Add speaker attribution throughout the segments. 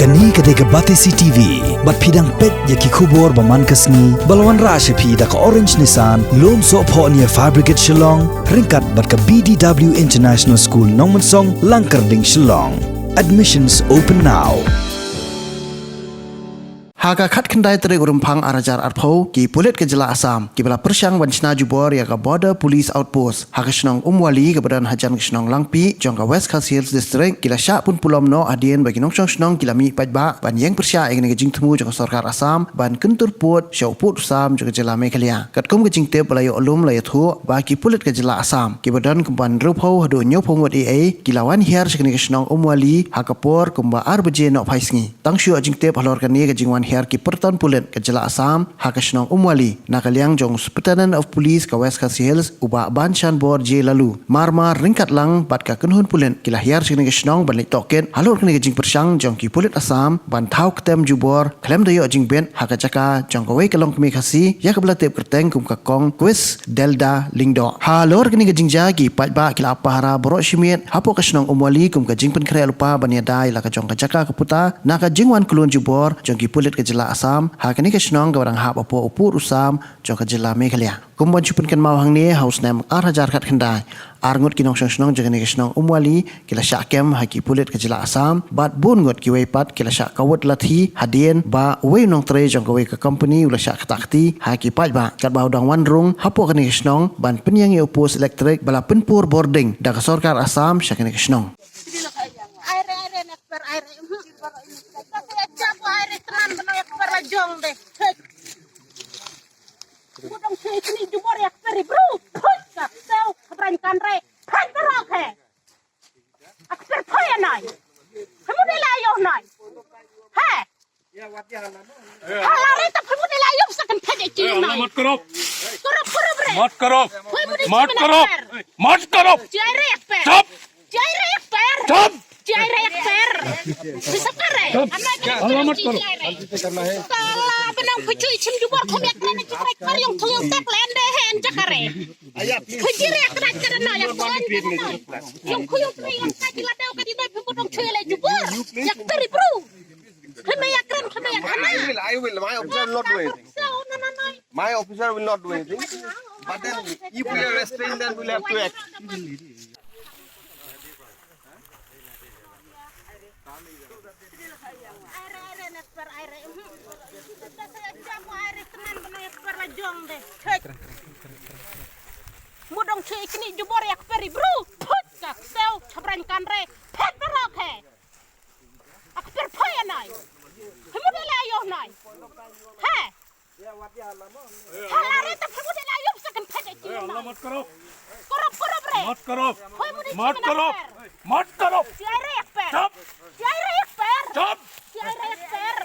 Speaker 1: Kani kadega Batisi TV, bat pidang pet yaki kubor baman kasni, balawan rasha pi da ka Orange Nissan, lom so po niya Fabricate Shillong, ringkat bat ka BDW International School Nongmansong, Langkarding Shillong. Admissions open now.
Speaker 2: Haga khat kendai tere urumpang arajar arpau ki pulit ke jela Asam ki bala persyang wancina jubor ya ka border police outpost haga senong umwali ke badan hajan ke senong langpi jong ka West Coast Hills district kila syak pun pulom no adien bagi nong senong kila mi pajba ban yang persya ing ne jing temu jong sarkar Asam ban kentur put syau put Asam jong jela Meghalaya kat kum ke jing te balayo ulum laya thu ba ki pulit ke jela Asam ki badan kumpan rupau hadu nyo phongot kila wan hiar sekni ke senong umwali hakapor kumba arbaje no phaisngi tangshu jing te halor kan ni ke jing wan ki perton pulit ke jela Asam hakasnong umwali nakaliang jong Superintendent of Police ke West Coast Hills uba banshan bor je lalu marmar ringkat lang bat ka kenhun pulit kila hiar sini ke snong balik token halur kini ke jing persyang jong ki pulit Asam ban thau ketem jubor klem dayo jing ben hakajaka jong kawai kelong kemi khasi ya kebela tep kerteng kum ka kong quiz delda lingdo halur kini ke jing jagi patba kila apahara borok shimit hapo ke snong umwali kum ka jing pen kre lupa ban ya dai la ka jong ka jaka keputa naka jingwan kulun jubor jong ki pulit ke jela Asam hakani ke senong ke barang hap apo upur usam jong ke jela Meghalaya kumbon chupun kan mau hang ni haus nem hajar khat khandai arngut kinong senong jong ke senong umwali kila syakem haki pulit ke jela Asam bat bun ngot ki weipat kila syak kawut lathi hadien ba wei nong tre jong ke ke company ula syak takti haki pat ba kat ba udang wanrung hapo kani ke senong ban penyang upus elektrik bala penpur boarding da ka sarkar Asam syakani ke senong
Speaker 3: jong deh. Budang cuy ini jubor ya peri bro. Push up. Sel keberankan re. Pan terok he. Akser toya nai. Kamu dilayuh nai. He. Halari tak kamu dilayuh sekan kade cium nai.
Speaker 4: मत करो
Speaker 3: bre.
Speaker 4: मत करो मत करो
Speaker 3: Jai re per.
Speaker 4: Stop.
Speaker 3: Jai re per.
Speaker 4: Stop.
Speaker 3: Jai re per. Bisa kare.
Speaker 4: Allah मत करो
Speaker 3: Kala benang pecui cim jubor komiak nene cekrek karyong tuyong tek lende hen jakare. Kujire akrak karena yang tuan karena. Yang kuyong kriyong kaji ladau kadi noi pembodong cuele jubor. Yak teri bro. Kena yakran kena yak hana.
Speaker 5: I will. My officer will not do anything. My officer will not do anything. But then, if we are restrained, then we'll have to act.
Speaker 3: Mudong cuy kini jubor yak peri bro. Put kak sel keberankan re. Pet terok he. Ak per poya nai. Kamu dilayuh nai. He. Halari tak kamu dilayuh sekan kade cium nai.
Speaker 4: मत करो
Speaker 3: Korup bre.
Speaker 4: मत करो
Speaker 3: Jai re yak per.
Speaker 4: Stop.
Speaker 3: Jai re yak per.
Speaker 4: Stop.
Speaker 3: Jai re yak per.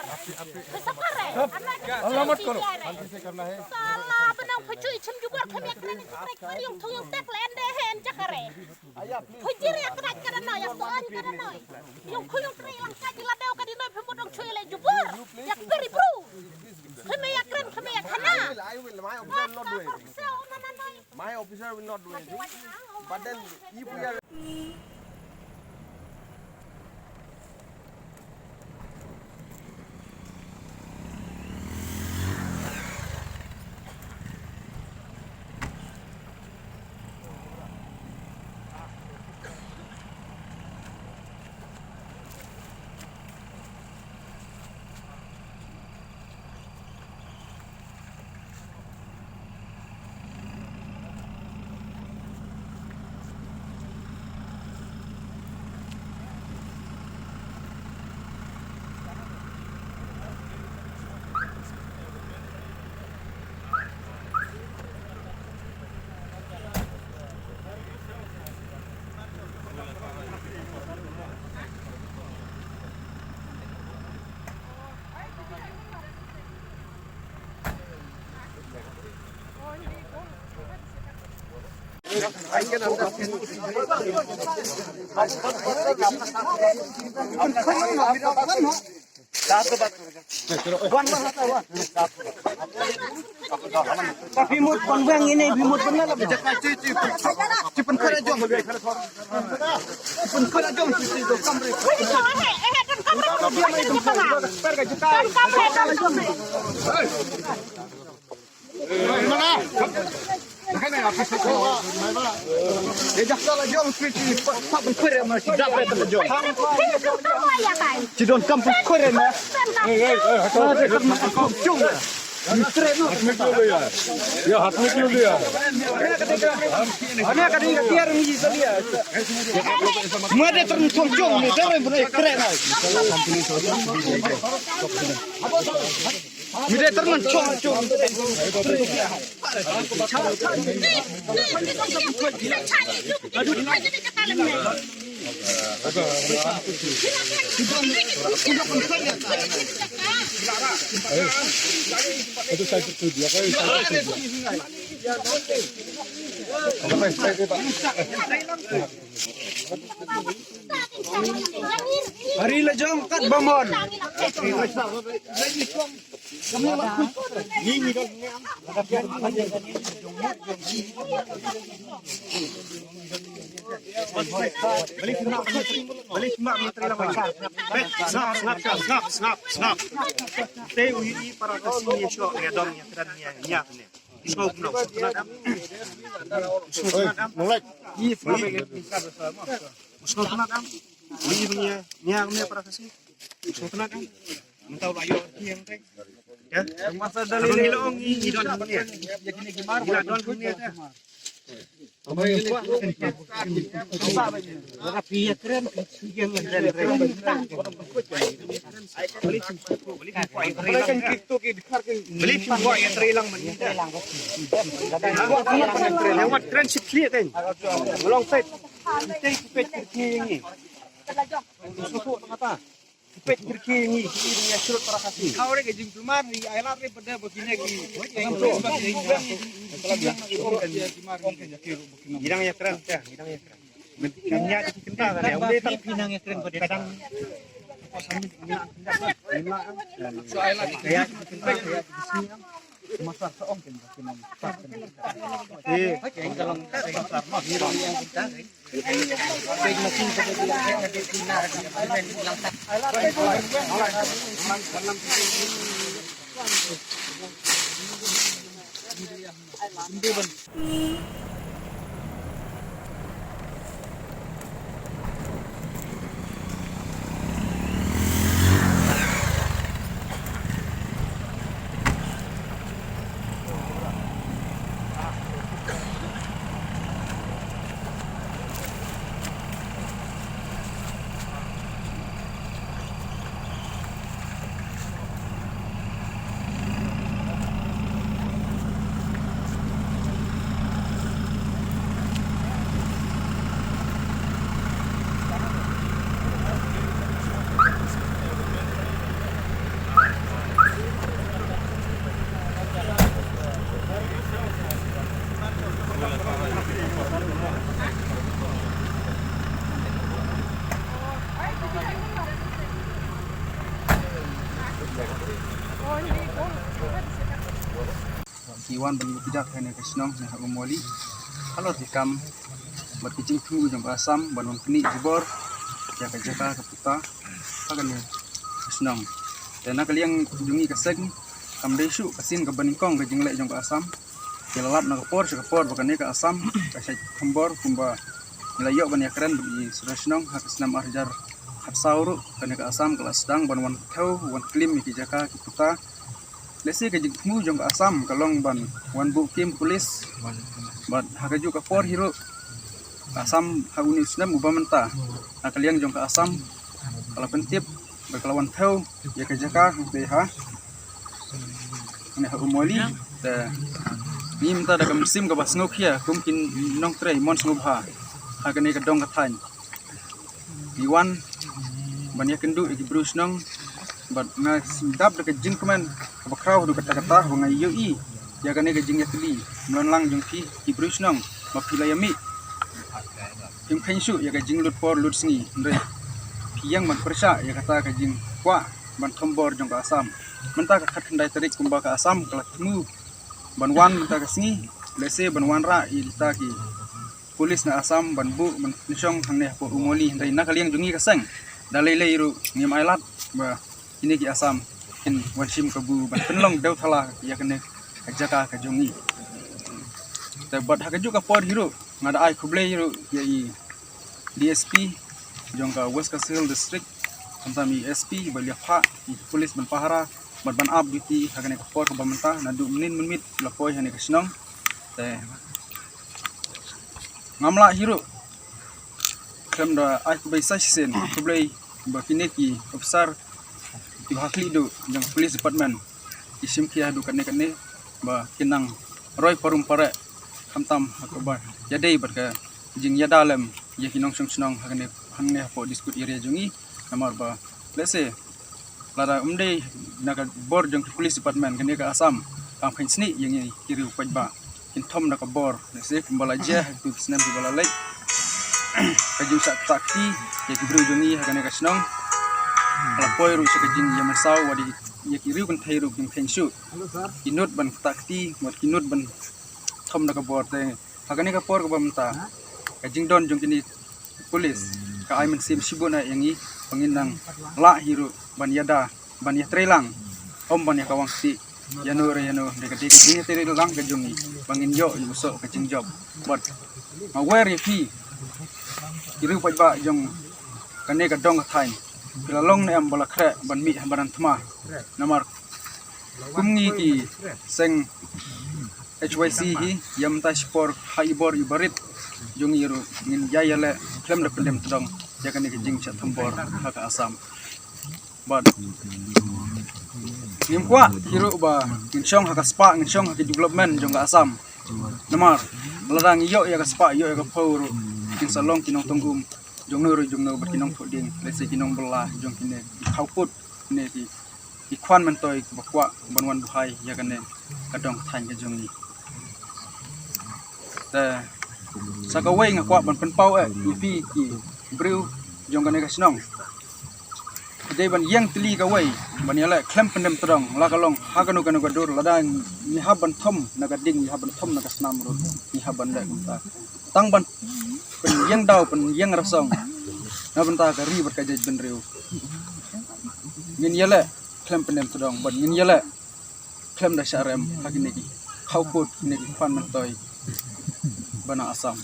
Speaker 3: Bisa kare.
Speaker 4: Allah मत करो
Speaker 3: Salah benang pecui cim jubor kami kena cekrek karyong tuyong tek lende hen jakare. Kujire akrak karena yang tuan karena. Yang kuyong kriyong kaji ladau kadi noi pembodong cuele jubor. Yak peri bro. Kami yakran kami yak hana.
Speaker 5: I will. My officer will not do anything. My officer will not do anything. But then, if we are... I can understand.
Speaker 6: Bimut konbang ini bimut benar lah.
Speaker 5: Cipen kara jong. Cipen kara jong. Cipen kara jong.
Speaker 6: Cidon kampung keren ya.
Speaker 4: Ya हाथ में क्यों लिया
Speaker 6: Ana kadang tiar ni dia. Mada tercong ni keren. Mide tercong.
Speaker 4: itu saya setuju
Speaker 6: Hari la jong kat bamon. Balik mak menteri lah macam. Snap. Teh ui para kasih syok ya dong ya keran ya ni. Isok no.
Speaker 4: Mulai
Speaker 6: Usok kenal Ui punya para kasih. Usok kenal Mentau layo yang teh. Ya. Masa dalil long ni don punya. Ya gini gimana? Gila don punya teh. Tapi ya keren yang beli buat yang terilang lewat keren sikit kan belum set pet kiri suku mata pet kiri ini surut para kasih kau ni gajing cuma di ailat ni pada begini Girang ya keren ya, girang ya keren. Bentuknya itu kental kan ya. Udah tak pinang ya keren pada kadang soalnya kayak kental kayak di sini masa seong kan pinang. Kalau besar mah girang yang kita. Baik masih pada bilang saya ada pinar dan bilang tak. Iwan bagi bijak hanya kesenang nak memoli. Kalau dikam berkicing tu jam asam banun kini jibor jaga jaga keputa akan ni kesenang. Dan nak kalian jungi keseng kam desu kasin ke beningkong ke jinglek jam asam. Kelalap nak kepor bukan ni ke asam kasih kembor kumba nilayok banyak keren bagi sudah hak kesenam arjar hak sauru kan ke asam kelas sedang banwan kau wan klim ki jaga keputa. Lesi ke jengmu jong asam kalong ban wan bukim polis ban hakaju ka por hero asam hauni senam ubah mentah nakaliang jong asam kalau pentip berkelawan tau ya ke jaka bh ini umoli da ni minta da musim ka basngok ya kumkin nong tre mon ngubha hakane ka dong kathan diwan banyak kendu iki brus nong bat na sidap dekat jing keman bakrau du kata-kata wangai yoi ya kan ke jing ya teli melonlang jong pi ibrus nong mapila yami tim khensu ya ke jing lut por lut sngi ndre piang man persa ya kata ke jing kwa ban thombor jong asam menta ka khat khandai tarik kumba ka asam kala temu ban wan menta ka sngi lese ban wan ra ilta ki polis na asam ban bu man nishong hangne po umoli ndai na kaliang jungi ka sang dalai lai ru ngim ailat ba ini ki Assam kin wanshim kabu ban penlong deu thala ya kene jaka ka jongi te bad ha ju ka por hiro ngada ai khuble hiro ya i DSP jongka West Kasihil district kami SP balia pha polis ban pahara ban up duty ha kene ka por ka bamenta na du menit lapoi hane kasnong te ngamla hiro kamda ai ku bai sen ku blai bakine ki officer ti hakli do jang police department isim ki adu kane ba kinang roy parum pare kamtam akabar yadai barka jing yadalem ya kinong sung hakane hanne po diskut area jungi namar ba let's say lara umdei naga bor jang police department kane ka Assam kam khin sni yang ni kiri pajba kin thom naka bor let's say kumbala je tu snam di bala lek kaju sak takti ya kibru jungi hakane ka snong lapoi ru sakajing yamasau wadi ya kiri kan thairu kin khensu kinut ban takti mat kinut ban thom naka bor te hakane ka por ka bamta kajing don jung kini polis ka ai men sim sibuna yangi panginang la hiru ban yada ban ya trelang om ban ya kawang si yano de kati kini trelang ka jungi bangin yo yuso kajing job but aware fi kiri pajba jong kane ka dong thain bila long ne am bala khre ban mi baran thma namar kumngi ki seng HYC hi yam ta spor haibor ibarit jong iru ngin yayale klem da pendem tong ya kane ki jing cha thambor ha ka Assam but nim kwa hiru ba ngin chong ha ka spa ngin chong ha ki development jong ka Assam namar ladang yo ya ka spa yo ya ka pawru kin salong kinong tunggum jong no berkinong phoding lese kinong bela jong kine khauput ne ki ikwan mentoi bakwa banwan buhai ya kane kadong thain ka jong ni ta sakawai ngakwa ban penpau ipi ki breu jong kane ka snong dei ban yang tli ka wai ban yala klem pendem terong la kalong ha kanu gadur ladang ni haban thom naga ding ni haban thom naga snam ro ni haban da kunta tang ban pen yang dau pen yang rasong na benta ka ri ber ka jej ben reu ngin yele klem pendem todong ban ngin yele klem da sharem hakine ki khauput ne ki fan man toy bana Assam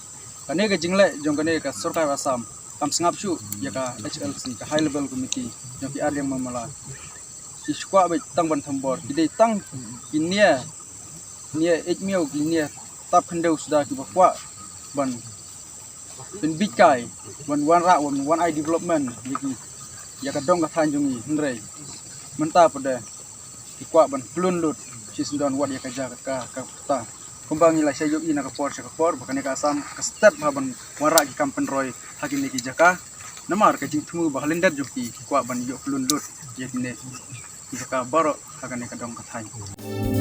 Speaker 6: kane ka jingle jong kane ka sarkar Assam kam sngap chu ya ka HLC ka high level committee jong ki aryang mamala iskwa be tang ban thambor ide tang inia ejmiau inia tap khandeu sudah ki bakwa banเป็นบิ๊กไก่วันระวันไอ development ยี่ยากระดองกระทานจงอีนั่นเลยมันตาประเดี๋ยวกว่าบันพลุนหลุดชิสดอนวัดยากระจากกะตาคุมบางยี่หลายใช้ยุอีนักปอร์ชกปอร์บักเนกอาสามกสเต็ปมาบันวันระกิคัมเป็นรอยฮักินเนกิจากะน้ำมารกจิงทุ่มบักเลนเดอร์จุกีกว่าบันยุพลุนหลุดยี่เนกิจากะบาร์ฮักันเนกระดองกระทาน